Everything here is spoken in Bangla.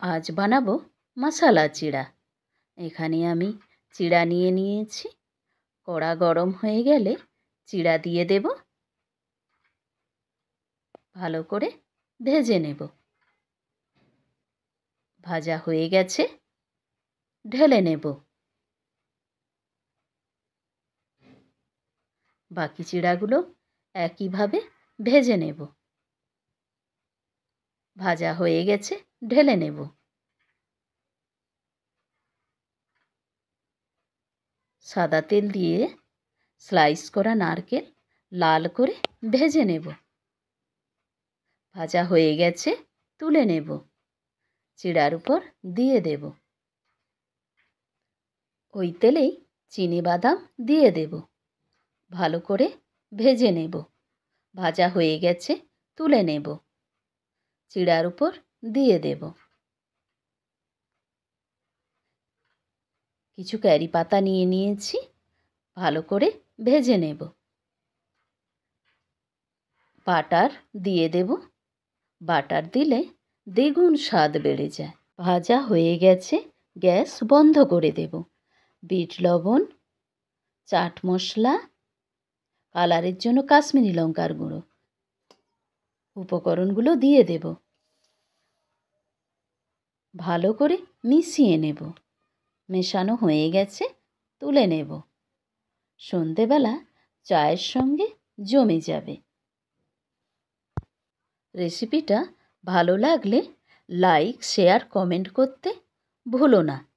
আজ বানাবো মশলা চিড়া। এখানে আমি চিড়া নিয়ে নিয়েছি। কড়া গরম হয়ে গেলে চিড়া দিয়ে দেব। ভালো করে ভেজে নেব। ভাজা হয়ে গেছে, ঢেলে নেব। বাকি চিড়াগুলো একইভাবে ভেজে নেব। ভাজা হয়ে গেছে, ঢেলে নেব। সাদা তেল দিয়ে স্লাইস করা নারকেল লাল করে ভেজে নেব। ভাজা হয়ে গেছে, তুলে নেব। চিড়ার উপর দিয়ে দেব। ওই তেলেই চিনি বাদাম দিয়ে দেব। ভালো করে ভেজে নেব। ভাজা হয়ে গেছে, তুলে নেব। চিড়ার উপর দিয়ে দেব। কিছু কারি পাতা নিয়ে নিয়েছি, ভালো করে ভেজে নেব। বাটার দিয়ে দেব। বাটার দিলে দ্বিগুণ স্বাদ বেড়ে যায়। ভাজা হয়ে গেছে, গ্যাস বন্ধ করে দেব। বিট লবণ, চাট মশলা, কালারের জন্য কাশ্মীরি লঙ্কার গুঁড়ো, উপকরণগুলো দিয়ে দেব। ভালো করে মিশিয়ে নেব। মেশানো হয়ে গেছে, তুলে নেব। সন্ধেবেলা চায়ের সঙ্গে জমে যাবে। রেসিপিটা ভালো লাগলে লাইক, শেয়ার, কমেন্ট করতে ভুলো না।